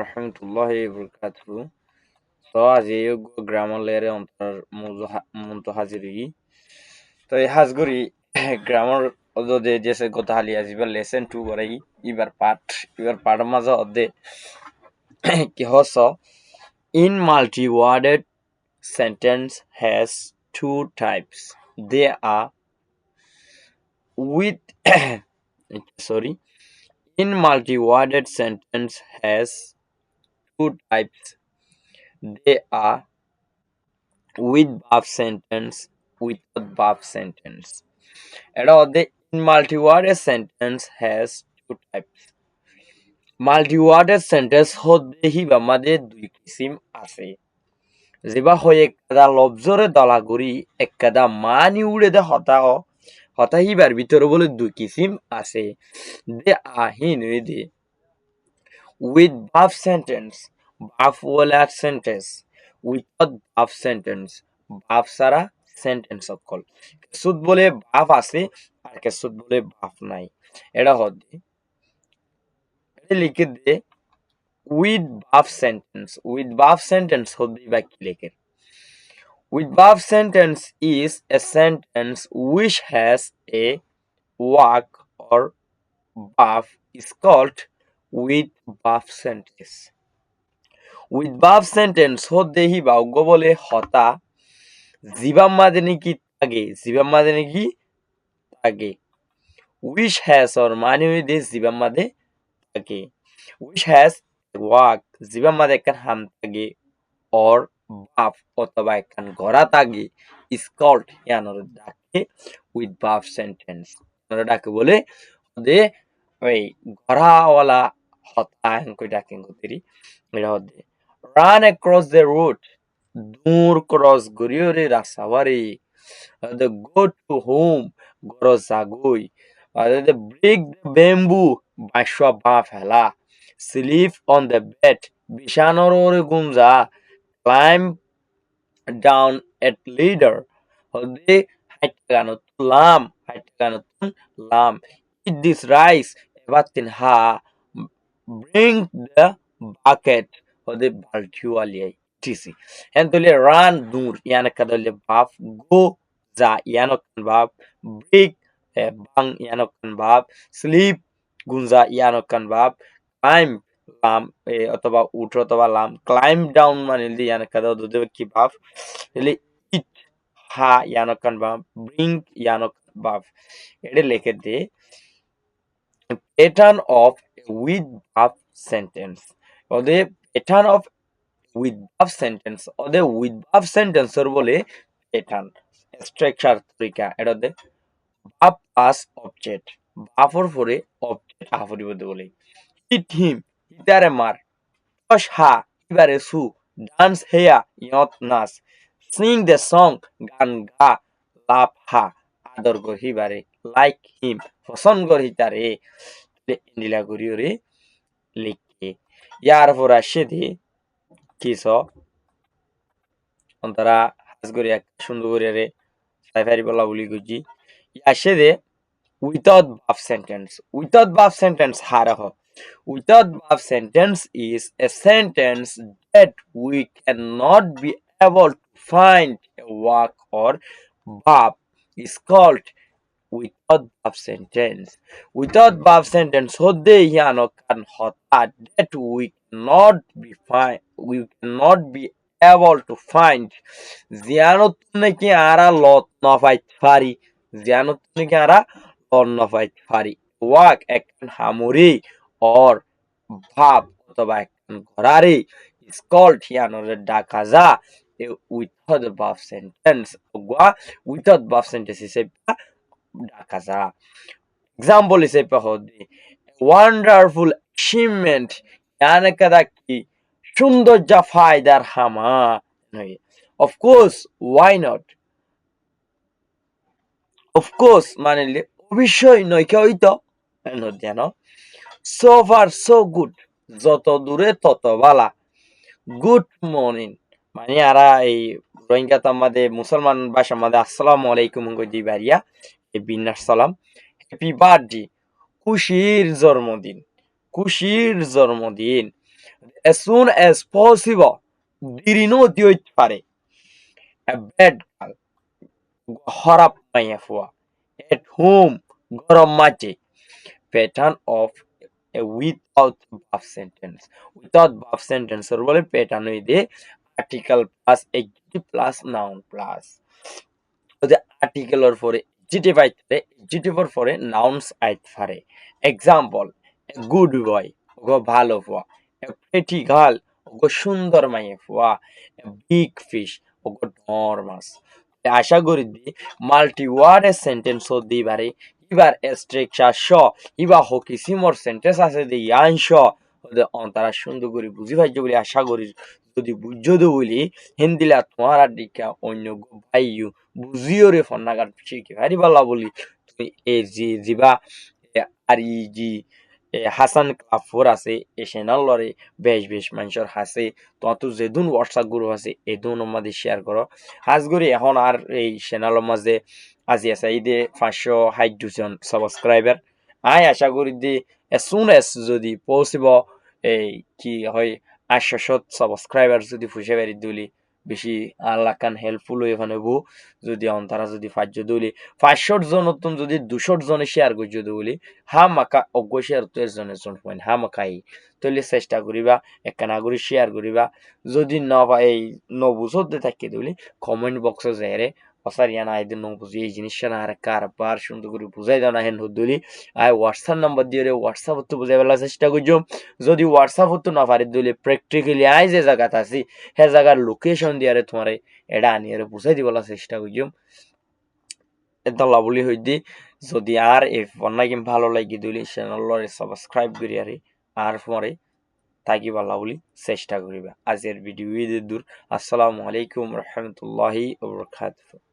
রহমতুল্লাহি বরকাতুহু। তো আজি গ্রামার লেয়ারে অন্তর মন্ত হাজিরি তো এই হাজগুড়ি গ্রামার অদে জেসে গত হালি আজিবার লেসন 2 গরাই এবার পার্ট মাঝে অদে কি হস in multi-worded sentence has two types. They are with sorry in multi-worded sentence has two types. They are with verb sentence, without verb sentence. এটা হচ্ছে in multi-worded sentence has two types. Multi-worded sentence হচ্ছে হিবা মাঝে দুই কিসিম আছে। যেবা হয় এককাদা লব্জরে দলাগুড়ি এককাদা মানি উড়ে দে হতা হিবার ভিতরে বলে দুই কিসিম আছে। দে আহিন দে with verb sentence, verb word sentence, without verb sentence, verb ছাড়া সেন্টেন্স অকল কেসুত বলে ভাব আছে আর কেসুত বলে ভাব নাই। এটা হচ্ছে এটা লিখে দে with verb sentence হচ্ছে বা কি লিখে with verb sentence is a sentence which has a work or verb is called with verb sentence. With verb sentence হতে হি বাক্য বলে হতা জিবাম মাঝে নাকি থাকে which has or মানে হইতে জিবাম মাঝে থাকে which has work জিবাম মাঝে একখান হাম থাকে or verb অথবা একখান গড়া থাকে is called ইয়ানোর ডাকে with verb sentence ডাকে বলে যে ওই গড়াওয়ালা হতা কই ডাকে গতিরি এটা হচ্ছে run across the road দূর cross গড়িয়রে রাসাওয়ারি the go to home গড় জাগুই the break the bamboo বাইশা বা ফেলা sleep on the bed বিছানোর ওরে গুমজা climb down at ladder হচ্ছে হাইটে গানো লাম eat this rice এবার তিন হা bring the bucket হচ্ছে বালতি ওয়ালিয়াই টিসি হ্যাঁ তাহলে রান দূর ইয়ানে কাদলে বাপ গো যা ইয়ানো কান বাপ ব্রেক বাং ইয়ানো কান বাপ স্লিপ গুঞ্জা ইয়ানো কান বাপ ক্লাইম লাম অথবা উঠ অথবা লাম ক্লাইম ডাউন মানে ইয়ানে কাদা দুধে কি বাপ তাহলে ইট হা ইয়ানো কান বাপ ব্রিং ইয়ানো কান বাপ এটা লিখে দে pattern of with verb sentence ওদের pattern of with verb sentence ওদের with verb sentence এর বলে pattern স্ট্রাকচার তরিকা এটা ওদের verb plus object verb এর পরে object আফরি বলে hit him ইতারে মার tosh ha ইবারে সু dance হেয়া ইয়ত নাচ sing the song গান গা লাভ হা আদর গহিবারে like him পছন্দ গহিতারে ইন্দিলা গরিয়রে লিখে ইয়ার পর আসে দি কিস অন্তরা হাজগরি এক সুন্দর করে সাইফারি বলা বলি গুজি আসে দে without verb sentence হারহ without verb sentence is a sentence that we cannot be able to find a work or verb is called without verb sentence. Without verb sentence হতে ইয়ানো কান হতা that we cannot be able to find জিয়ানত নাকি আরা লত নফাইত পারি জিয়ানত নাকি আরা লত নফাইত পারি walk একখান হামুরি or ভাব অথবা একখান ঘরারি is called ইয়ানোর ডাকা যা without the verb sentence without verb sentence হিসেবে ডাকা যা example হিসেবে হচ্ছে wonderful achievement याने कदा की সৌন্দর্য ফায়দার হামা of course why not of course মানে অবশ্যই নয় কি হইতো জানো so far so good যত দূরে তত ভালা গুড মর্নিং মানে আরা এই রোহিঙ্গা তামাদে মুসলমান ভাষা মাদে আসসালামু আলাইকুম গজি বারিয়া এই বিন্যাস সালাম হ্যাপি বার্থডে খুশির জন্মদিন as soon as possible dirino diot pare a bad girl harap maya fuwa at home gorom mache pattern of a without verb sentence without verb sentence or bole pattern হইতে article plus adjective plus noun plus the article or for adjective aitare adjective or for nouns aitare example a good boy go bhalo fuwa a pretty girl go সুন্দর মাইয়া ফুয়া a big fish go ডর মাছ আশা করি দি multi ওয়ার্ডের sentence হতে পারে এবার structure শ ইবা hockey Simar sentence আছে দি ইয়ান শ তারা সুন্দর করে বুঝি পাইছো বলে আশা করি যদি বুঝছো তো বলি হিন্দিলা তোমার আর দিকা অন্য ভাইয়ু বুঝিও রে ফন্নাগার শিখে ভারি বালা বলি তুমি এই জি জিবা আর ই জি হাসান কাফুর আছে এ চ্যানেল লরে বেশ বেশ মানুষের হাসে তো যেদুন হোয়াটসঅ্যাপ গ্রুপ আছে এদুন মাঝে শেয়ার করো আজ করি এখন আর এই চ্যানেলের মাঝে আজি আছে এই যে 560 জন সাবস্ক্রাইবার আই আশা করি যে as soon as যদি পসিবল এই কি হয় 800 সাবস্ক্রাইবার যদি ফুসে বেরি দিলি বেশি আল্লাহ কান হেল্পফুল হয়ে এখানে বউ যদি তারা যদি 500 দিলি 500 জন নতুন যদি 200 জনে শেয়ার করে যদি বলি হা মাকা অজ্ঞ শেয়ার তো এজনের জন পয়েন্ট হা মাকাই তৈলে চেষ্টা করিবা একটা নাগরিক শেয়ার করিবা যদি ন এই নবুঝতে থাকি দিলি কমেন্ট বক্সে যাইরে অসারিয়া না এদিন নবুঝি এই জিনিসটা না আর কারবার সুন্দর করে বুঝাই দাও না হেন হদ্দুলি আই হোয়াটসঅ্যাপ নাম্বার দিয়ে হোয়াটসঅ্যাপ তো বুঝাই ফেলার চেষ্টা করছো যদি হোয়াটসঅ্যাপ তো না পারি দিলে প্র্যাকটিক্যালি আই যে জায়গাতে আছি সে জায়গার লোকেশন দিয়ে তোমার এটা আনিয়ে বুঝাই দিবলার চেষ্টা করছো এটা লাভলি হইদি যদি আর এই ফোনটাকে ভালো লাগি দিলি চ্যানেলরে সাবস্ক্রাইব করি আর পরে থাকিবা লাভলি চেষ্টা করিবা আজকের ভিডিও দূর আসসালামু আলাইকুম রহমতুল্লাহি ওয়া বারাকাতুহু